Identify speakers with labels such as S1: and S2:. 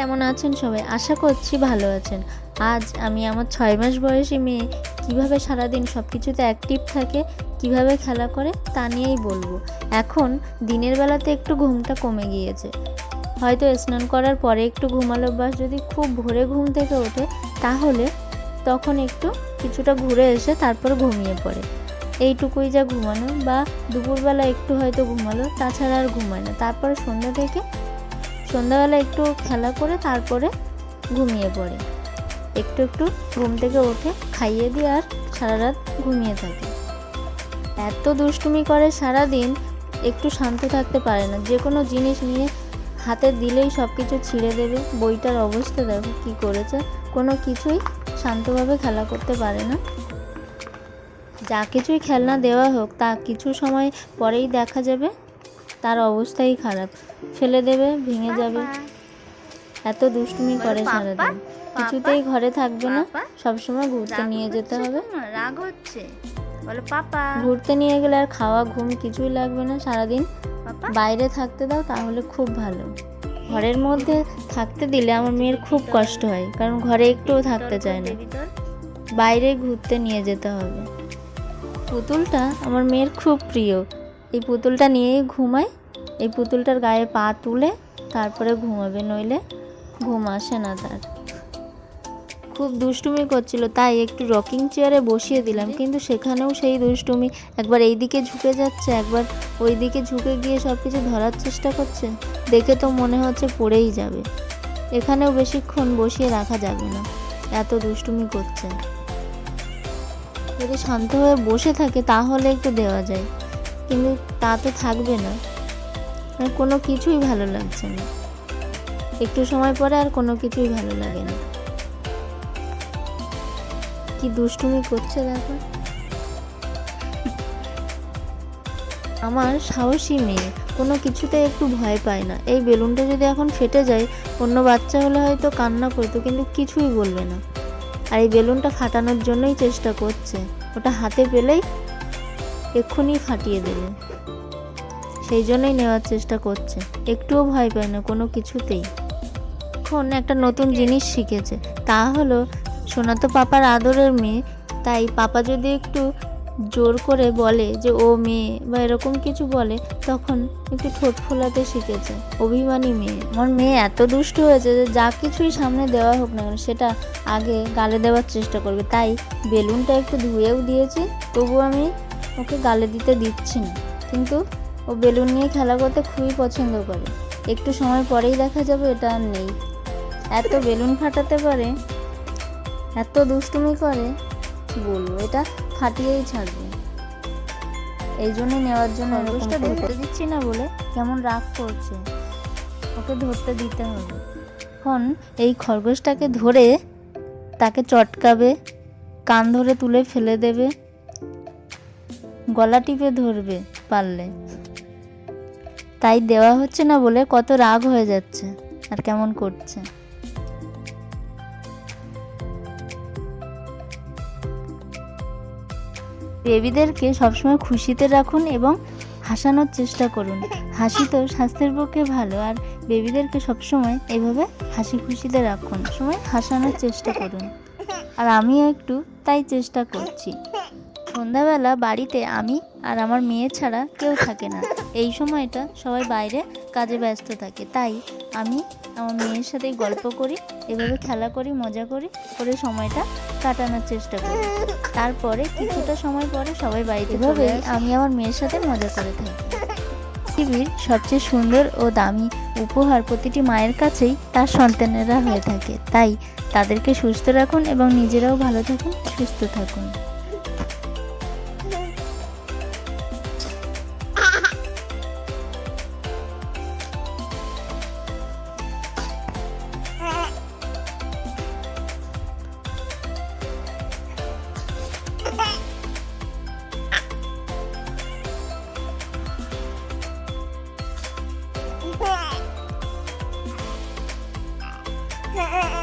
S1: কেমন আছেন সবাই? আশা করছি ভালো আছেন। আজ আমি আমার 6 মাস বয়সী মেয়ে কীভাবে সারাদিন সব কিছুতে অ্যাক্টিভ থাকে, কিভাবে খেলা করে তা নিয়েই বলবো। এখন দিনের বেলাতে একটু ঘুমটা কমে গিয়েছে, হয়তো স্নান করার পরে একটু ঘুমালো, বা যদি খুব ভোরে ঘুম থেকে ওঠে তাহলে তখন একটু কিছুটা ঘুরে এসে তারপর ঘুমিয়ে পড়ে। এইটুকুই যা ঘুমানো, বা দুপুরবেলা একটু হয়তো ঘুমালো, তাছাড়া আর ঘুমায় না। তারপরে সন্ধ্যাবেলা একটু খেলা করে তারপরে ঘুমিয়ে পড়ে। একটু ঘুম থেকে ওঠে, খাইয়ে দিয়ে আর সারা রাত ঘুমিয়ে থাকে। এত দুষ্টুমি করে সারাদিন, একটু শান্ত থাকতে পারে না। যে কোনো জিনিস নিয়ে হাতে দিলেই সব কিছু ছিঁড়ে দেবে। বইটার অবস্থা দেখো কী করেছে, কোনো কিছুই শান্তভাবে খেলা করতে পারে না। যা কিছুই খেলনা দেওয়া হোক, তা কিছু সময় পরেই দেখা যাবে তার অবস্থাই খারাপ, ফেলে দেবে, ভেঙে যাবে। এত দুষ্টুমি করে সারাদিন, কিছুতেই ঘরে থাকবে না, সবসময় ঘুরতে নিয়ে যেতে হবে।
S2: রাগ হচ্ছে, বলো পাপা।
S1: ঘুরতে নিয়ে গেলে আর খাওয়া ঘুম কিছুই লাগবে না, সারাদিন বাইরে থাকতে দাও, তাহলে খুব ভালো। ঘরের মধ্যে থাকতে দিলে আমার মেয়ের খুব কষ্ট হয়, কারণ ঘরে একটুও থাকতে চায় না, বাইরে ঘুরতে নিয়ে যেতে হবে। পুতুলটা আমার মেয়ের খুব প্রিয়, এই পুতুলটা নিয়েই ঘুমায়। এই পুতুলটার গায়ে পা তুলে তারপরে ঘুমাবে, নইলে ঘুম আসে না তার। খুব দুষ্টুমি করছিল, তাই একটু রকিং চেয়ারে বসিয়ে দিলাম, কিন্তু সেখানেও সেই দুষ্টুমি। একবার এই দিকে ঝুঁকে যাচ্ছে, একবার ওই দিকে ঝুঁকে গিয়ে সব কিছু ধরার চেষ্টা করছে। দেখে তো মনে হচ্ছে পড়েই যাবে। এখানেও বেশিক্ষণ বসিয়ে রাখা যাবে না, এত দুষ্টুমি করছে। যদি শান্ত হয়ে বসে থাকে তাহলে একটু দেওয়া যায়, কিন্তু তা তো থাকবে না। কোনো কিছুই ভালো লাগছে না, একটু সময় পরে আর কোনো কিছুই ভালো লাগে না। কি দুষ্টুমি করছে দেখো। আমার সাহসী মেয়ে, কোনো কিছুতে একটু ভয় পায় না। এই বেলুনটা যদি এখন ফেটে যায়, অন্য বাচ্চা হলে হয়তো কান্না করতো, কিন্তু কিছুই বলবে না। আর এই বেলুনটা ফাটানোর জন্যই চেষ্টা করছে, ওটা হাতে পেলেই এক্ষুনি ফাটিয়ে দেবে, সেই জন্যই নেওয়ার চেষ্টা করছে। একটুও ভয় পায় না কোনো কিছুতেই। এখন একটা নতুন জিনিস শিখেছে, তা হলো সোনা তো পাপার আদরের মেয়ে, তাই পাপা যদি একটু জোর করে বলে যে ও মেয়ে, বা এরকম কিছু বলে, তখন একটু ঠোঁট ফোলাতে শিখেছে। অভিমানী মেয়ে আমার মেয়ে, এত দুষ্টু হয়েছে যে যা কিছুই সামনে দেওয়া হোক না কেন সেটা আগে গালে দেওয়ার চেষ্টা করবে। তাই বেলুনটা একটু ধুয়েও দিয়েছি, তবু আমি ওকে গালে দিতে দিচ্ছি না। কিন্তু ও বেলুন নিয়ে খেলা করতে খুবই পছন্দ করে। একটু সময় পরেই দেখা যাবে এটা আর নেই। এত বেলুন ফাটাতে পারে, এত দুষ্টুমি করে, কি বলবো, এটা ফাটিয়েই ছাড়বে। এই জন্য নেওয়ার জন্য খরগোশটা ধরতে দিচ্ছি না বলে কেমন রাগ করছে, ওকে ধরতে দিতে হবে। এখন এই খরগোশটাকে ধরে তাকে চটকাবে, কান ধরে তুলে ফেলে দেবে, গলা টিপে ধরবে পারলে। তাই দেওয়া হচ্ছে না বলে কত রাগ হয়ে যাচ্ছে আর কেমন করছে। বেবিদেরকে সবসময় খুশিতে রাখুন এবং হাসানোর চেষ্টা করুন। হাসি তো স্বাস্থ্যের পক্ষে ভালো, আর বেবিদেরকে সবসময় এভাবে হাসি খুশিতে রাখুন, সময় হাসানোর চেষ্টা করুন। আর আমিও একটু তাই চেষ্টা করছি। সন্ধ্যাবেলা বাড়িতে আমি আর আমার মেয়ে ছাড়া কেউ থাকে না। এই সময়টা সবাই বাইরে কাজে ব্যস্ত থাকে, তাই আমি আমার মেয়ের সাথেই গল্প করি, এভাবে খেলা করি, মজা করি, করে সময়টা কাটানোর চেষ্টা করি। তারপরে কিছুটা সময় পরে সবাই বাড়িতে চলে আসে। আমি আমার মেয়ের সাথে মজা করে থাকি। পৃথিবীর সবচেয়ে সুন্দর ও দামি উপহার প্রতিটি মায়ের কাছেই তার সন্তানেরা হয়ে থাকে। তাই তাদেরকে সুস্থ রাখুন এবং নিজেরাও ভালো থাকুন, সুস্থ থাকুন।
S2: Yeah.